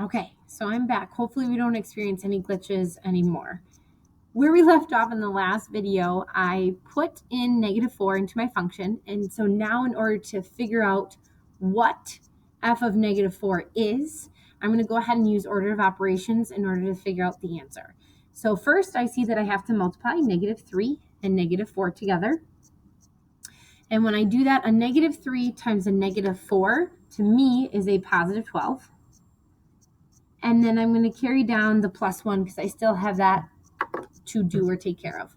Okay, so I'm back. Hopefully we don't experience any glitches anymore. Where we left off in the last video, I put in -4 into my function. And so now in order to figure out what f of -4 is, I'm going to go ahead and use order of operations in order to figure out the answer. So first I see that I have to multiply -3 and -4 together. And when I do that, a -3 times a -4 to me is a positive 12. And then I'm going to carry down the +1 because I still have that to do or take care of.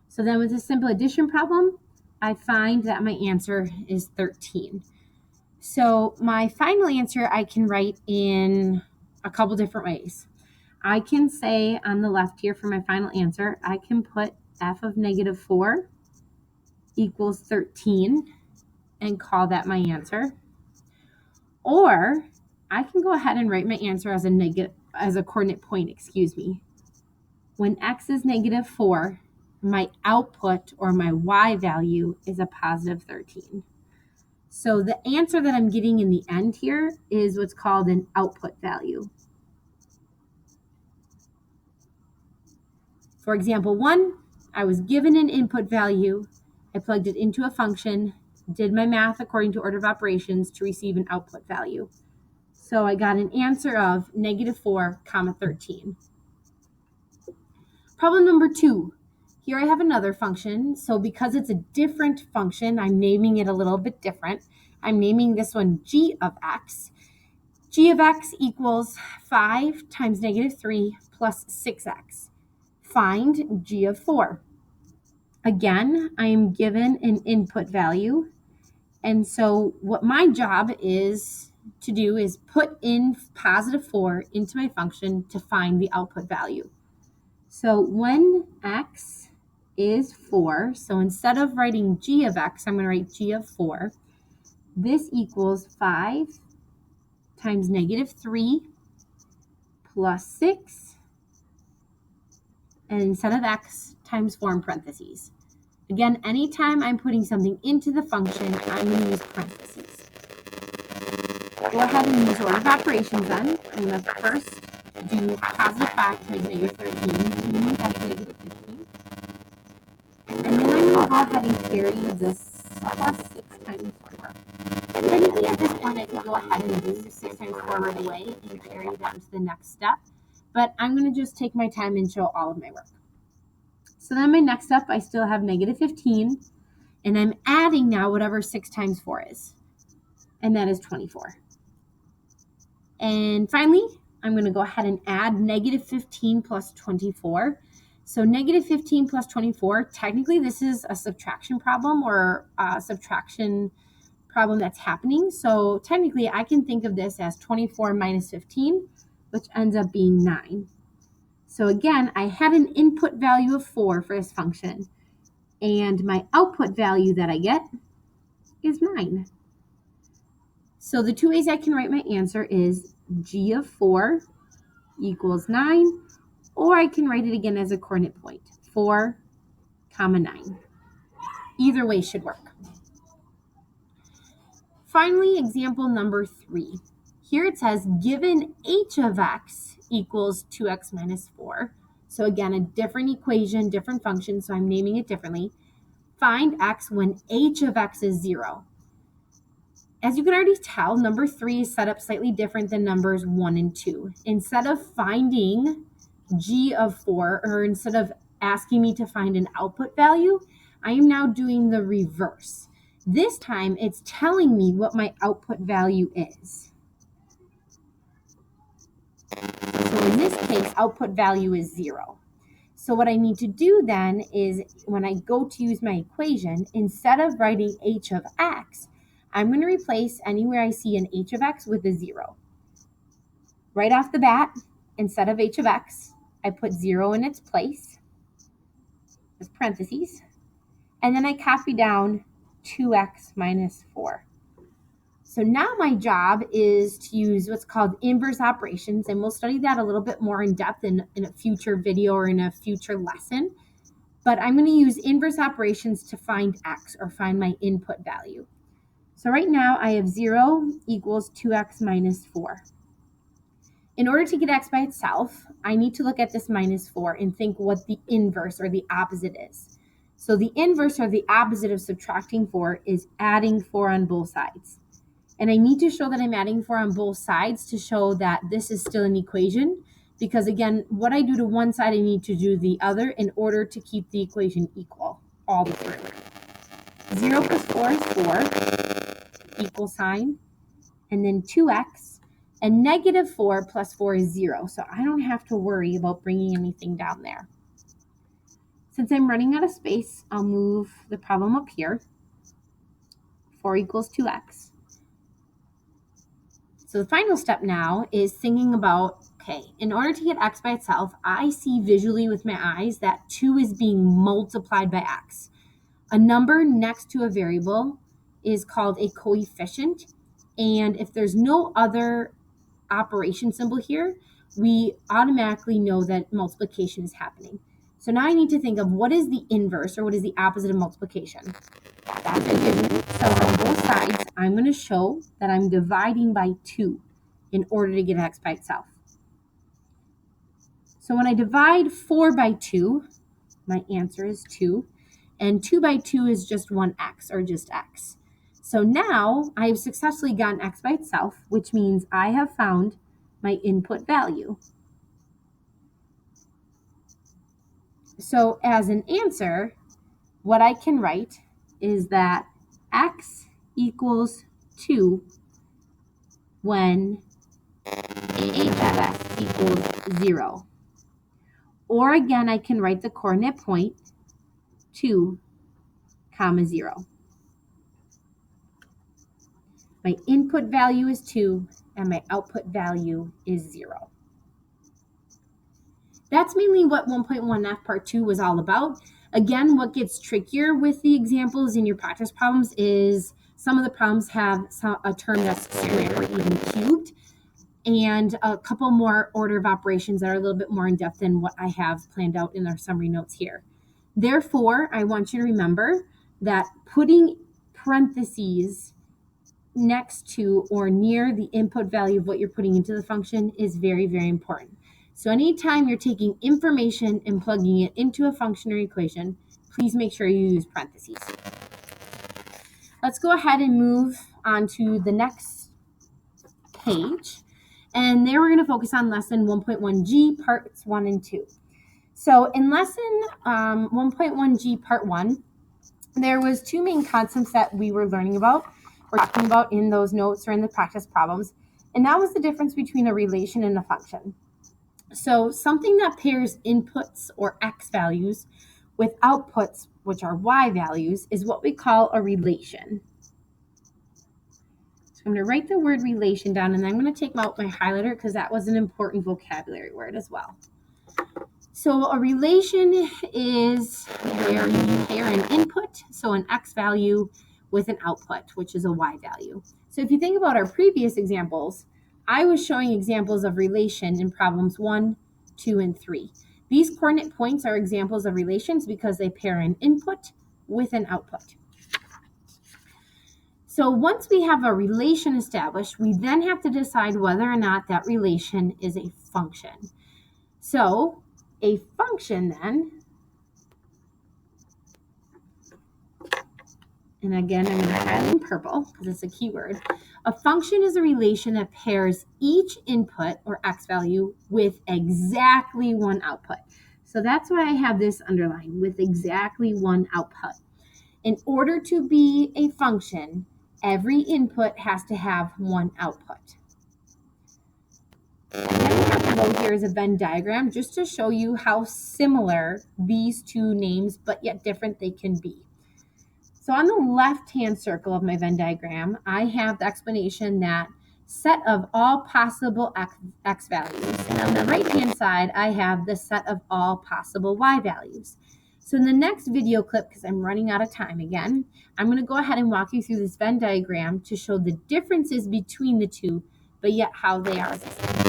So then with a simple addition problem, I find that my answer is 13. So my final answer I can write in a couple different ways. I can say on the left here for my final answer, I can put f of -4 equals 13 and call that my answer. Or I can go ahead and write my answer as a coordinate point, When x is -4, my output or my y value is a positive 13. So the answer that I'm getting in the end here is what's called an output value. For example 1, I was given an input value, I plugged it into a function, did my math according to order of operations to receive an output value. So I got an answer of -4, 13. Problem number 2. Here I have another function. So because it's a different function, I'm naming it a little bit different. I'm naming this one g of x. G of x equals 5 times -3 plus 6x. Find g of 4. Again, I am given an input value. And so what my job is to do is put in positive 4 into my function to find the output value. So when x is 4, so instead of writing g of x, I'm going to write g of 4. This equals 5 times -3 plus 6, and instead of x, times 4 in parentheses. Again, anytime I'm putting something into the function, I'm going to use parentheses. Go ahead and use order of operations then. I'm going to first do positive 5 times -13, meaning that's -15. And then I'm going to go ahead and carry this plus 6 times 4. Technically at this point I can go ahead and do 6 times 4 right away and carry it on to the next step. But I'm going to just take my time and show all of my work. So then my next step, I still have -15. And I'm adding now whatever 6 times 4 is. And that is 24. And finally, I'm going to go ahead and add -15 plus 24. So -15 plus 24, technically this is a subtraction problem or a subtraction problem that's happening. So technically I can think of this as 24 minus 15, which ends up being 9. So again, I had an input value of 4 for this function, and my output value that I get is 9. So the two ways I can write my answer is g of 4 equals 9, or I can write it again as a coordinate point, 4, 9. Either way should work. Finally, example number 3. Here it says, given h of x equals 2x minus 4. So again, a different equation, different function, so I'm naming it differently. Find x when h of x is 0. As you can already tell, number 3 is set up slightly different than numbers 1 and 2. Instead of finding g of 4, or instead of asking me to find an output value, I am now doing the reverse. This time, it's telling me what my output value is. So in this case, output value is 0. So what I need to do then is when I go to use my equation, instead of writing h of x, I'm going to replace anywhere I see an h of x with a 0. Right off the bat, instead of h of x, I put 0 in its place, as parentheses, and then I copy down 2x minus 4. So now my job is to use what's called inverse operations, and we'll study that a little bit more in depth in a future video or in a future lesson. But I'm going to use inverse operations to find x, or find my input value. So right now I have 0 equals 2x minus 4. In order to get x by itself, I need to look at this minus 4 and think what the inverse or the opposite is. So the inverse or the opposite of subtracting 4 is adding 4 on both sides. And I need to show that I'm adding 4 on both sides to show that this is still an equation, because again, what I do to one side, I need to do the other in order to keep the equation equal all the way through. 0 plus 4 is 4, equal sign, and then 2x. And negative 4 plus 4 is 0, so I don't have to worry about bringing anything down there. Since I'm running out of space, I'll move the problem up here. 4 equals 2x. So the final step now is thinking about, okay, in order to get x by itself, I see visually with my eyes that 2 is being multiplied by x. A number next to a variable is called a coefficient, and if there's no other operation symbol here, we automatically know that multiplication is happening. So now I need to think of what is the inverse or what is the opposite of multiplication. That's addition. So on both sides, I'm going to show that I'm dividing by 2 in order to get x by itself. So when I divide 4 by 2, my answer is 2, and 2 by 2 is just 1x or just x. So now I have successfully gotten x by itself, which means I have found my input value. So as an answer, what I can write is that x equals 2 when h of x equals 0. Or again, I can write the coordinate point 2, 0. My input value is 2 and my output value is 0. That's mainly what 1.1F part 2 was all about. Again, what gets trickier with the examples in your practice problems is some of the problems have a term that's squared or even cubed, and a couple more order of operations that are a little bit more in depth than what I have planned out in our summary notes here. Therefore, I want you to remember that putting parentheses next to or near the input value of what you're putting into the function is very, very important. So anytime you're taking information and plugging it into a function or equation, please make sure you use parentheses. Let's go ahead and move on to the next page. And there we're going to focus on lesson 1.1G, parts 1 and 2. So in lesson 1.1G, part 1, there was 2 main concepts that we were learning about, or talking about in those notes or in the practice problems. And that was the difference between a relation and a function. So something that pairs inputs or x values with outputs, which are y values, is what we call a relation. So I'm going to write the word relation down, and then I'm going to take out my highlighter because that was an important vocabulary word as well. So a relation is where you pair an input, so an x value, with an output, which is a y value. So if you think about our previous examples, I was showing examples of relation in problems 1, 2, and 3. These coordinate points are examples of relations because they pair an input with an output. So once we have a relation established, we then have to decide whether or not that relation is a function. So a function then, and again, I'm going to highlight in purple because it's a keyword. A function is a relation that pairs each input or x value with exactly one output. So that's why I have this underlined, with exactly one output. In order to be a function, every input has to have one output. And then we have below here is a Venn diagram just to show you how similar these two names, but yet different, they can be. So on the left-hand circle of my Venn diagram, I have the explanation that set of all possible x values. And on the right-hand side, I have the set of all possible y values. So in the next video clip, because I'm running out of time again, I'm going to go ahead and walk you through this Venn diagram to show the differences between the two, but yet how they are the same.